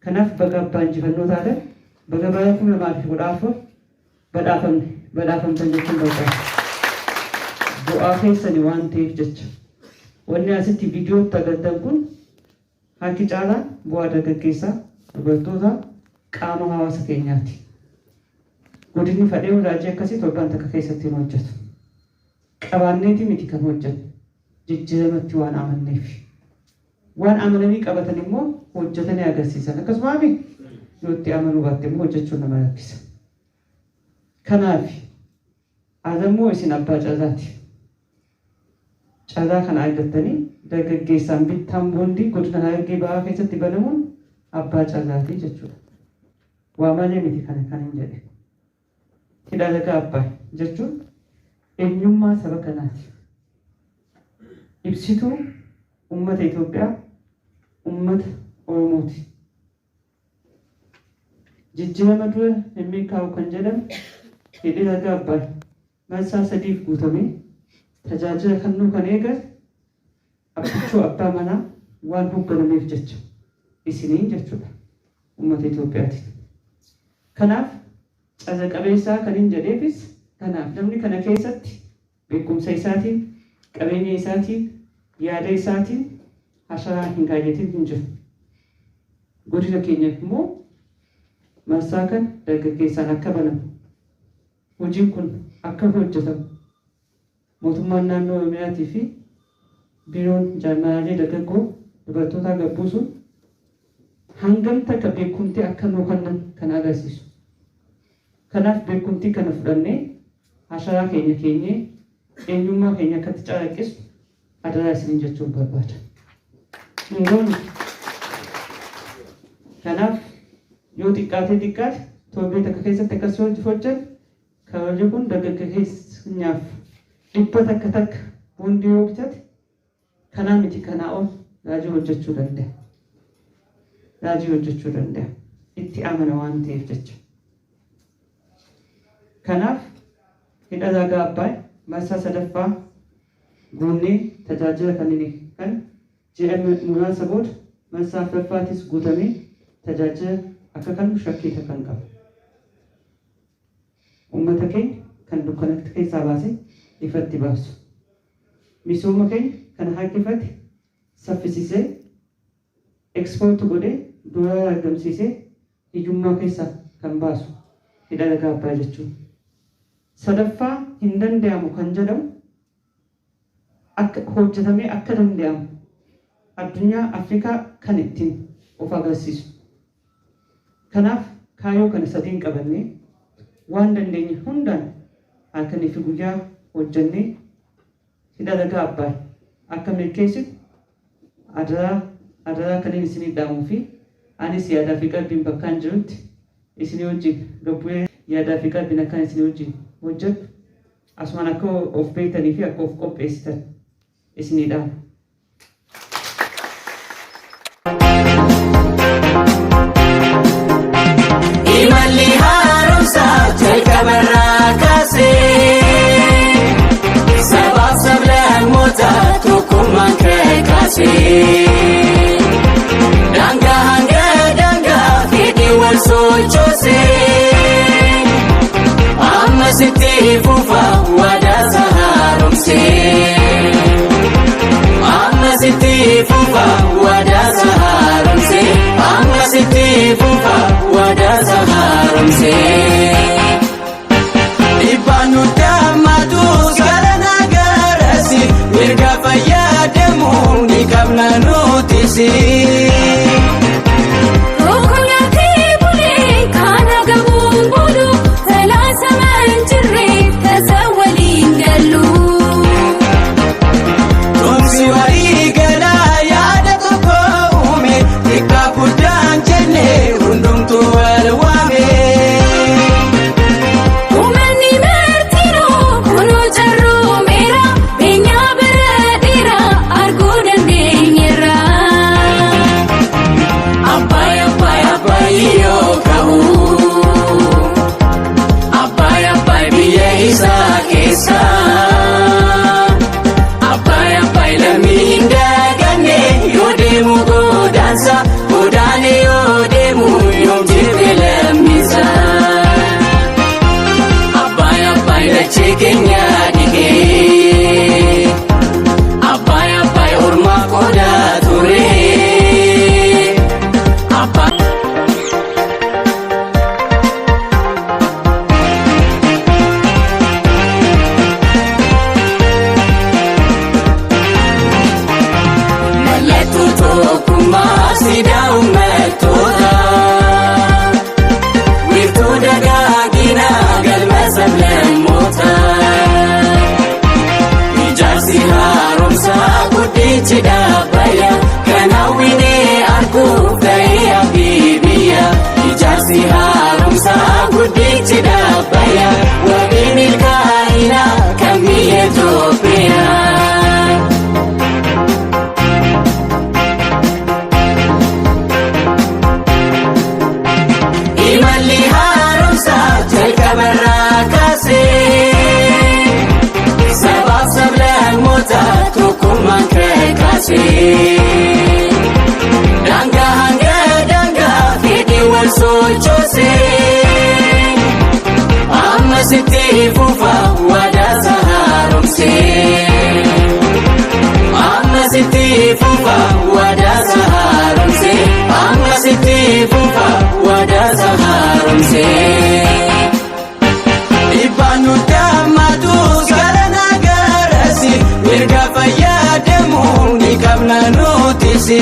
Kanaaf baga abbaan injifannoo taate baga baay'ee namaaf godhaafuu badhaafamtan jechuun barbaada. Bu'aa keessanii waan ta'eef jecha wanni asitti viidiyootti agartan kun harki caalaan bu'aa dargaggeessaa dubartoota qaama hawaasa keenyaati. Godinni fadhee raajii akkasii torbaan takka keessatti hin hojjetu. Qabaanneeti miti kan hojjetu jijjiiramatti waan amanneef. Waan amananii qabatan immoo hojjetanii agarsiisan. Akkasumas yoo itti amanuu baatte immoo hojjechuun nama rakkisa. Kanaaf adammoo isin abbaa caalaati. Caalaa kana argattanii dargaggeessaan bittaan boondii godina Harargee Bahaa keessatti banamuun abbaa caalaati jechuudha. Waa malee miti kana kan hin jedhe. Hidha laga Abbaay jechuun eenyummaa saba kanaati. Ibsituu uummata Itoophiyaa, uummata Oromooti. Jijjiirama dura hin milkaa'u kan jedhamu hidhi laga Abbaay marsaa 3 guutamee tajaajila kennuu kan eegan abbichuu abbaa manaa waan hoogganameef jecha isiniin jechuudha uummata Itoophiyaati. Kanaaf caza qabeessaa kan hin jedheefis kanaaf namni kana keessatti beekumsa isaatiin, qabeenya isaatiin, yaada isaatiin hasharaa hin kaayyatiin hin jiru. Godina keenyaaf immoo marsaa kan dargaggeessaan akka banamu hojiin kun akka hojjetamu mootummaan naannoo Oromiyaatii fi biiroon jaarmaalee dargaggoo dubartootaa gabbuusuun hangam takka beekumtii akka nuu kennan kan agarsiisu. Kanaaf beekumtii kana fudhannee hasharaa keenya eenyummaa keenya akkatti calaqqisu adaraa isiniin jechuun barbaada. Kanaaf yoo xiqqaate torbee takka keessatti akkas hojjetan karoorri kun dargaggeessaaf dhibba takka boondii yoo bitate kanaa miti kanaa ol raajii hojjechuu danda'a. Itti amana waan ta'eef jecha. Kanaaf hidha laga Abbaay marsaa 3ffaa guunnee tajaajila kan ji'a muraasa booda marsaa 4ffaatis guutamee tajaajila akka kennu shakkii kan qabu. Uummata keenya kan dukkanatti keessaa baasee ifatti baasu. Misooma keenya kan harkifate saffisisee ekspoorti godhee doolaara argamsiisee hiyyummaa keessaa kan baasu hidha laga Abbaay jechuudha. Sadaffaa hin danda'amu kan jedhamu akka hojjetamee akka danda'amu addunyaa Afrikaa kan ittiin of agarsiisu. Kanaaf kaayoo kana sadiin qabannee waan dandeenye hundaan halkanii fi guyyaa hojjennee hidha laga Abbaay akka milkeessitu adaraa kan isinii dhaamuu fi anis yaadaa fi qalbiin bakkaan jirutti isinii wajjin gabbu'ee yaadaa fi qalbiin akkaan isinii wajjin hojjetu asumaan akka of beektanii fi akka of qopheessitan isinii dhaamu. Imalli haaromsaa jalqabarraa kaasee sabaaf sablammoota tokkummaan kakaasee daangaa hanga daangaa fedhii wal sochoosee amma sitti fufa wadaasa haaromsee amma sitti fufa wadaasa haaromsee amma sitti fufa wadaasa haaromsee dhibbaan nuti mirga fayyadamuun ni qabna nuti. haaromse. Daangaa hanga daangaa fedhii wal sochoose. Amma sitti fufa wadaasa haaromse. Amma sitti fufa wadaasa haaromse. Amma sitti fufa wadaasa haaromse. Ibbaanu daammatus garana garasi mirga fayyadamuun ni qabna nuti si.